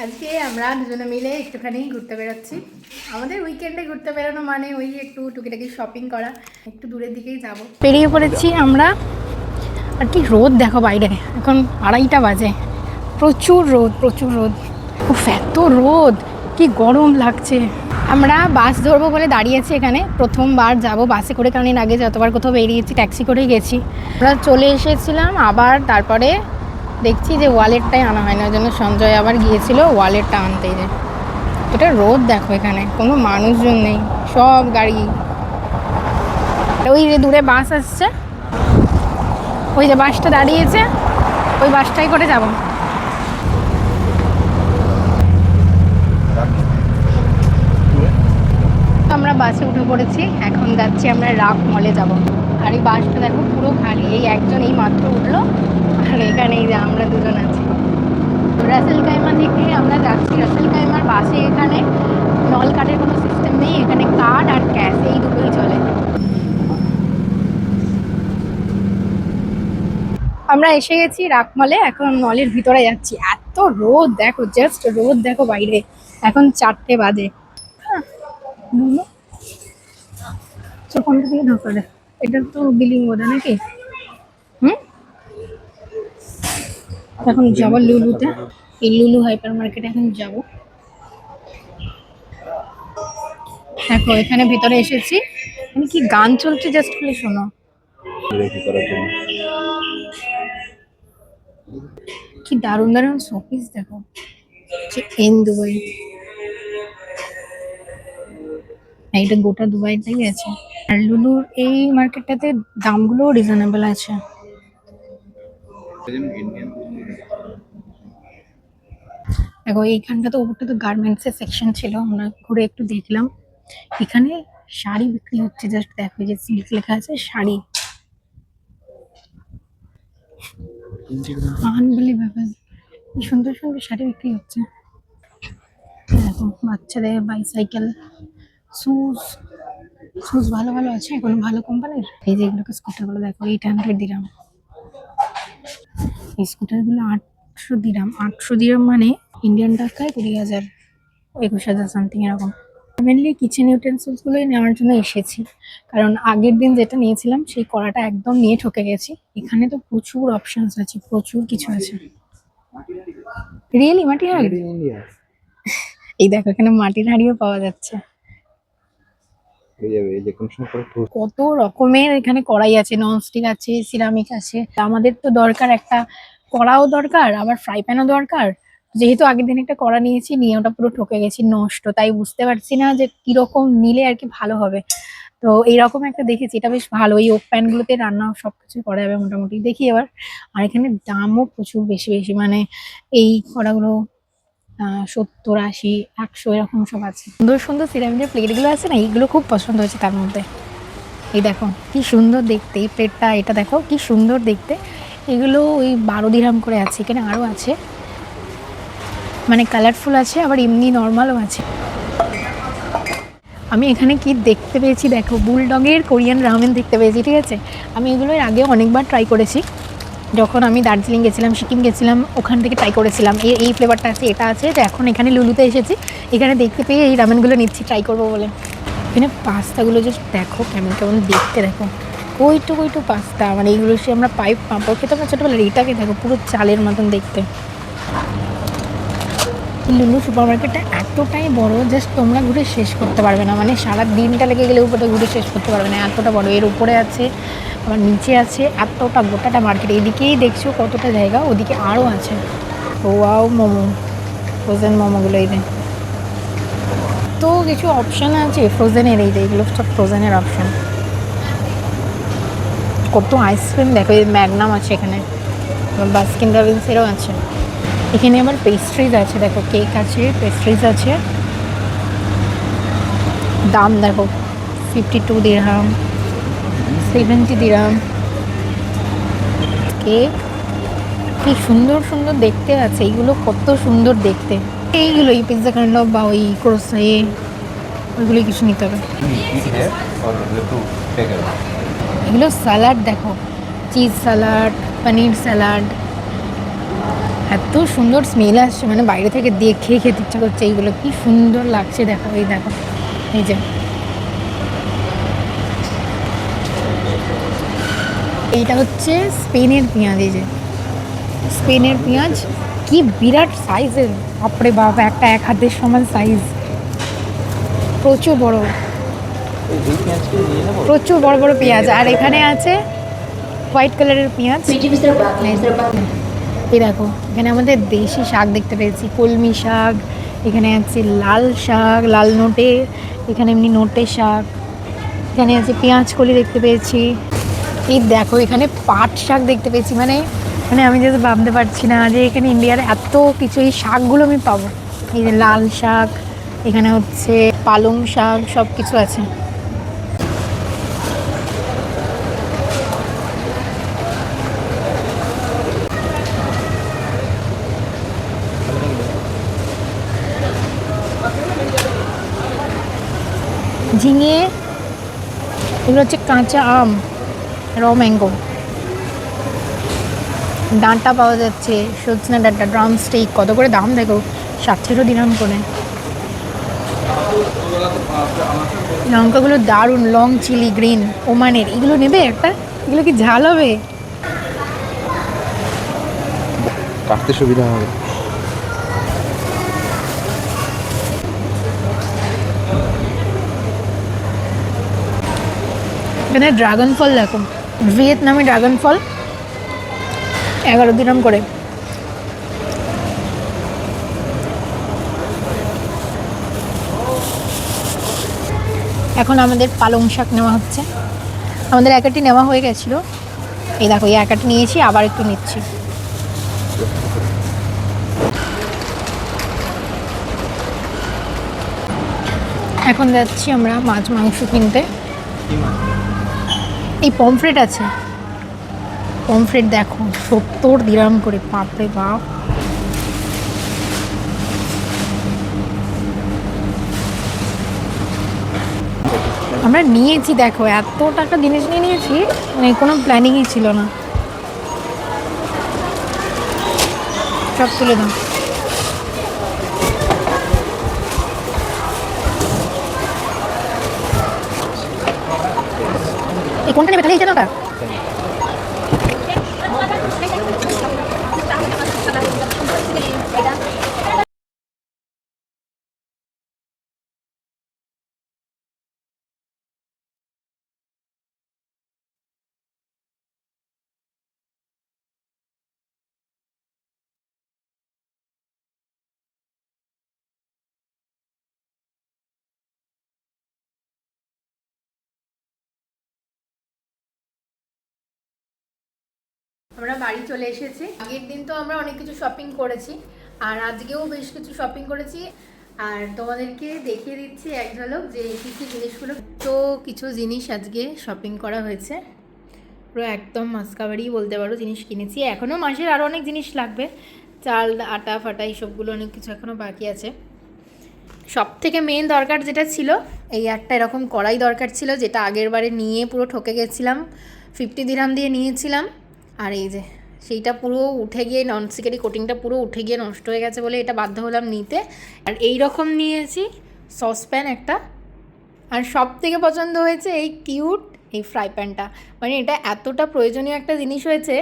আজকে আমরা দুজনে মিলে একটুখানি ঘুরতে বেরোচ্ছি। আমাদের উইকেন্ডে ঘুরতে বেরোনো মানে ওই একটু টুকিটাকি শপিং করা, একটু দূরের দিকেই যাব। বেরিয়ে পড়েছি আমরা। আর কি রোদ দেখো বাইরে, এখন 2:30 বাজে। প্রচুর রোদ, প্রচুর রোদ। উফ, এত রোদ, কি গরম লাগছে। আমরা বাস ধরবো বলে দাঁড়িয়েছি এখানে। প্রথমবার যাব বাসে করে, কারণ এর আগে যতবার কোথাও বেরিয়েছি ট্যাক্সি করেই গেছি। আমরা চলে এসেছিলাম, আবার তারপরে দেখছি যে ওয়ালেটটাই আনা হয় না, ওই জন্য সঞ্জয় আবার গিয়েছিল ওয়ালেটটা আনতে। যে এটা রোদ দেখো, এখানে কোনো মানুষজন নেই, সব গাড়ি। ওই যে দূরে বাস আসছে, ওই যে বাসটা দাঁড়িয়েছে, ওই বাসটাই করে যাব। আমরা বাসে উঠে পড়েছি, এখন যাচ্ছি আমরা রাক মলে যাব। আর এই বাসটা দেখো পুরো খালি, এই একজন এই মাত্র উঠলো, আর এখানে এই যে আমরা দুজন আছি। রাসেল কাইমা থেকে আমরা যাচ্ছি রাসেল কাইমার বাসে। এখানে নল কার্ডের কোনো সিস্টেম নেই, এখানে কার্ড আর ক্যাশ এই দুটোই চলে। আমরা এসে গেছি রাক মলে, এখন মলের ভিতরে যাচ্ছি। এত রোদ দেখো, জাস্ট রোদ দেখো বাইরে। এখন 4টে বাজে। কোনটা দিয়ে ঢোকা রে? এটা তো বিলিং বোধ নাকি? এখন যাবো লুলুতে, এই লুলু হাইপার মার্কেটে এখন যাব। দেখো এখানে ভিতরে এসেছি, এখানে কি গান চলছে, জাস্ট খালি শোনো। কি দারুণ দারুণ শোপিস দেখো, এন দুবাই। এটা গোটা দুবাইটাই আছে। আর লুলুর এই মার্কেটটাতে দামগুলো রিজনেবল আছে। দেখো এইখানটা তো, ওপরটা তো গার্মেন্টস এর সেকশন ছিল, আমরা ঘুরে একটু দেখলাম। এখানে শাড়ি বিক্রি হচ্ছে, জাস্ট দেখো যে সিল্ক লেখা আছে, শাড়ি। আনবিলিভেবল, কি সুন্দর সুন্দর শাড়ি বিক্রি হচ্ছে। দেখো বাচ্চাদের বাইসাইকেল, শুজ, শুজ ভালো ভালো আছে, কোনো ভালো কোম্পানির। এই যে এগুলো স্কুটারগুলো দেখো, 800 দিরাম। এই স্কুটারগুলো 800 দিরাম। 800 দিরাম মানে ইন্ডিয়ান টাকায় 20,000, 21,000 সামথিং এরকম। মেনলি কিচেন ইউটেন্সিলস গুলোই নেওয়ার জন্য এসেছি, কারণ আগের দিন যেটা নিয়েছিলাম সেই কড়াটা একদম নিয়ে ঠকে গেছি। এখানে তো প্রচুর অপশনস আছে, প্রচুর কিছু আছে। রিয়েলি মাটির হাঁড়ি? এই দেখো এখানে মাটির হাঁড়িও পাওয়া যাচ্ছে। কত রকমের এখানে কড়াই আছে, ননস্টিক আছে, সিরামিক আছে। আমাদের তো দরকার একটা কড়াও দরকার, আবার ফ্রাই প্যানও দরকার। যেহেতু আগের দিন একটা কড়া নিয়েছি, নিয়ে ওটা পুরো ঠকে গেছি, নষ্ট। তাই বুঝতে পারছি না যে কিরকম নিলে আর কি ভালো হবে। তো এইরকম একটা দেখেছি, এটা বেশ ভালো। এই ওক প্যান গুলোতে রান্না সবকিছু করা যাবে মোটামুটি, দেখি এবার। আর এখানে দামও প্রচুর বেশি বেশি, মানে এই কড়াগুলো 70, 80, 100 এরকম সব আছে। সুন্দর সুন্দর সিরামিকের প্লেটগুলো আছে না, এইগুলো খুব পছন্দ হয়েছে তার মধ্যে। এই দেখো কি সুন্দর দেখতে এই প্লেটটা, এটা দেখো কি সুন্দর দেখতে। এগুলো ওই 12 দিরহাম করে আছে। এখানে আরও আছে, মানে কালারফুল আছে, আবার এমনি নর্মালও আছে। আমি এখানে কি দেখতে পেয়েছি দেখো, বুলডগের কোরিয়ান রামেন দেখতে পেয়েছি, ঠিক আছে। আমি এগুলো এর আগে অনেকবার ট্রাই করেছি, যখন আমি দার্জিলিং গেছিলাম, সিকিম গেছিলাম, ওখান থেকে ট্রাই করেছিলাম। এই ফ্লেভারটা আছে, এটা আছে। তো এখন এখানে লুলুতে এসেছি, এখানে দেখতে পেয়ে এই রামেনগুলো নিচ্ছি ট্রাই করবো বলে। এখানে পাস্তাগুলো জাস্ট দেখো কেমন কেমন দেখতে, দেখো কইটু কইটু পাস্তা। মানে এইগুলো সে আমরা পাঁপড় খেতাম না ছোটোবেলার, এইটাকে দেখো পুরো চালের মতন দেখতে। লুলু সুপার মার্কেটটা এতটাই বড়, জাস্ট তোমরা ঘুরে শেষ করতে পারবে না। মানে সারা দিনটা লেগে গেলে উপরে ঘুরে শেষ করতে পারবে না, এতটা বড়। এর উপরে আছে, আবার নিচে আছে, এতটা গোটাটা মার্কেট। এদিকেই দেখছো কতটা জায়গা, ওদিকে আরও আছে। ওয়াও, মোমো, ফ্রোজেন মোমোগুলো এই যে। তো কিছু অপশান আছে ফ্রোজেনের, এই যে এইগুলো সব ফ্রোজেনের অপশান। কত আইসক্রিম দেখো, এই ম্যাগনাম আছে এখানে, বাস্কিন রবিন্সেরও আছে। এখানে আবার পেস্ট্রিজ আছে, দেখো কেক আছে, পেস্ট্রিজ আছে। দাম দেখো 52 দিরহাম, 70 দিরহাম। কেক কি সুন্দর সুন্দর দেখতে আছে, এইগুলো কত সুন্দর দেখতে। এইগুলো এই পিৎজা কাইন্ড অফ বা ওই ক্রোসাই, ওইগুলোই কিছু নিতে হবে। এগুলো স্যালাড দেখো, চিজ স্যালাড, পনির স্যালাড, এত সুন্দর স্মেল আসছে, মানে বাইরে থেকে দেখে খেতে ইচ্ছা করছে। এইগুলো কি সুন্দর লাগছে, দেখো এই দেখো, এই যে এইটা হচ্ছে স্পেনের পেঁয়াজ। এই যে স্পেনের পেঁয়াজ, কি বিরাট সাইজের, বাপরে বাপ, একটা এক হাতের সমান সাইজ, প্রচুর বড়, প্রচুর বড় বড় পেঁয়াজ। আর এখানে আছে হোয়াইট কালারের পেঁয়াজ। এই দেখো, এখানে আমাদের দেশি শাক দেখতে পেয়েছি, কলমি শাক, এখানে আছে লাল শাক, লাল নোটে, এখানে এমনি নোটে শাক, এখানে আছে পেঁয়াজ কলি দেখতে পেয়েছি। এই দেখো এখানে পাট শাক দেখতে পেয়েছি, মানে মানে আমি যেহেতু ভাবতে পারছি না যে এখানে ইন্ডিয়ার এত কিছু এই শাকগুলো আমি পাবো। এই যে লাল শাক, এখানে হচ্ছে পালং শাক, সব কিছু আছে। ঝিঙে, এগুলো হচ্ছে কাঁচা আম, র ম্যাঙ্গো, ডাঁটা পাওয়া যাচ্ছে, সজনা ডাঁটা, ড্রাম স্টেক, কত করে দাম দেখো, 60 দিরহাম করে। লঙ্কাগুলো দারুণ, লং চিলি গ্রিন, ওমানের, এগুলো নেবে একটা? এগুলো কি ঝাল হবে? কাটতে সুবিধা হবে। এখানে ড্রাগন ফল দেখো, ভিয়েতনামি ড্রাগন ফল, 11 দিরহাম করে। এখন আমাদের পালং শাক নেওয়া হচ্ছে, আমাদের একাটি নেওয়া হয়ে গেছিলো। এই দেখো, এই একাটি নিয়েছি, আবার একটু নিচ্ছি। এখন যাচ্ছি আমরা মাছ মাংস কিনতে। এই পমফ্রেট আছে, পমফ্রেট দেখো 70 দিরহাম করে, বাপরে বাপ। আমরা নিয়েছি দেখো, এত টাকা জিনিস নিয়ে নিয়েছি, মানে কোনো প্ল্যানিংই ছিল না। সব তুলে দাও। এই কোনটা নেবে তাহলে? এইটা না? আমরা বাড়ি চলে এসেছি। আগের দিন তো আমরা অনেক কিছু শপিং করেছি, আর আজকেও বেশ কিছু শপিং করেছি, আর তোমাদেরকে দেখিয়ে দিচ্ছি এক ঝলক যে কী কী জিনিসগুলো। তো কিছু জিনিস আজকে শপিং করা হয়েছে, পুরো একদম মাসকাবারি বলতে পারো জিনিস কিনেছি। এখনও মাসের আরও অনেক জিনিস লাগবে, চাল আটা ফাটা এইসবগুলো অনেক কিছু এখনও বাকি আছে। সব থেকে মেন দরকার যেটা ছিল, এই একটা এরকম কড়াই দরকার ছিল, যেটা আগের বারে নিয়ে পুরো ঠকে গেছিলাম, 50 দিরহাম দিয়ে নিয়েছিলাম। আর এই যে সেইটা পুরো উঠে গিয়ে, ননস্টিকের কোটিংটা পুরো উঠে গিয়ে নষ্ট হয়ে গেছে বলে এটা বাধ্য হলাম নিতে। আর এই রকম নিয়েছি সসপ্যান একটা, আর সব থেকে পছন্দ হয়েছে এই কিউট এই ফ্রাই প্যানটা। মানে এটা এতটা প্রয়োজনীয় একটা জিনিস হয়েছে,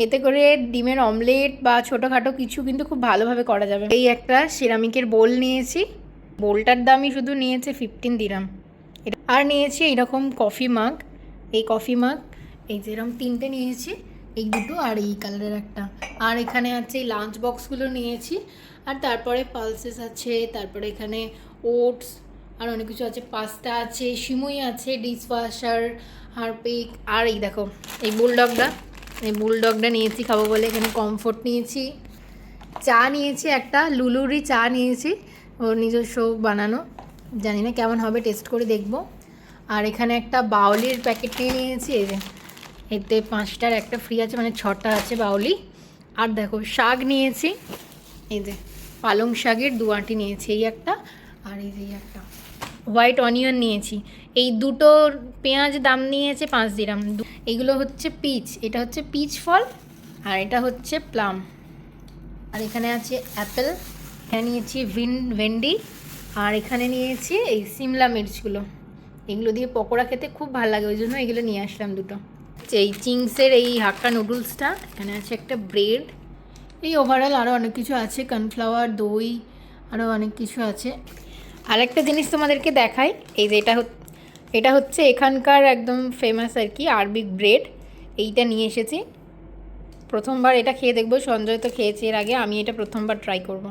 এতে করে ডিমের অমলেট বা ছোটোখাটো কিছু কিন্তু খুব ভালোভাবে করা যাবে। এই একটা সিরামিকের বোল নিয়েছি, বোলটার দামই শুধু নিয়েছে 15 দিরহাম। আর নিয়েছি এইরকম কফি মাগ, এই কফি মাগ, এই যেরকম 3টে নিয়েছি, এই দুটো আর এই কালারের একটা। আর এখানে আছে এই লাঞ্চ বক্সগুলো নিয়েছি, আর তারপরে পালসেস আছে, তারপরে এখানে ওটস আর অনেক কিছু আছে, পাস্তা আছে, সিমুই আছে, ডিশওয়াশার, হারপিক। আর এই দেখো এই বুলডগটা, এই বুলডগটা নিয়েছি খাবো বলে। এখানে কমফোর্ট নিয়েছি, চা নিয়েছি একটা, লুলুরি চা নিয়েছি, ওর নিজস্ব বানানো, জানি না কেমন হবে, টেস্ট করে দেখব। আর এখানে একটা বাউলির প্যাকেট নিয়ে নিয়েছি, এই যে এতে 5টার একটা ফ্রি আছে, মানে 6টা আছে বাউলি। আর দেখো শাক নিয়েছি, এই যে পালং শাকের 2 আঁটি নিয়েছি, এই একটা আর এই যে একটা। হোয়াইট অনিয়ন নিয়েছি, এই দুটো পেঁয়াজ দাম নিয়েছে 5 দিরহাম। এইগুলো হচ্ছে পিচ, এটা হচ্ছে পিচ ফল, আর এটা হচ্ছে প্লাম। আর এখানে আছে অ্যাপেল, এখানে নিয়েছি ভেন্ডি, আর এখানে নিয়েছি এই সিমলা মির্চগুলো। এগুলো দিয়ে পকোড়া খেতে খুব ভালো লাগে, ওই জন্য এগুলো নিয়ে আসলাম দুটো। এই চিংসের এই হাক্কা নুডলসটা, এখানে আছে একটা ব্রেড, এই ওভারঅল আরও অনেক কিছু আছে, কর্নফ্লাওয়ার, দই, আরও অনেক কিছু আছে। আর একটা জিনিস তোমাদেরকে দেখাই, এই যে এটা হচ্ছে এখানকার একদম ফেমাস আর কি আরবিক ব্রেড। এইটা নিয়ে এসেছি, প্রথমবার এটা খেয়ে দেখবো। সঞ্জয় তো খেয়েছে এর আগে, আমি এটা প্রথমবার ট্রাই করব।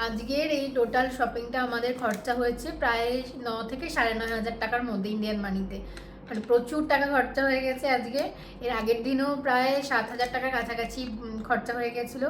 আজকের এই টোটাল শপিংটা আমাদের খরচা হয়েছে প্রায় 9 থেকে 9,500 টাকার মধ্যে ইন্ডিয়ান মানিতে। মানে প্রচুর টাকা খরচা হয়ে গেছে আজকে। এর আগের দিনও প্রায় 7,000 টাকার কাছাকাছি খরচা হয়ে গেছিলো।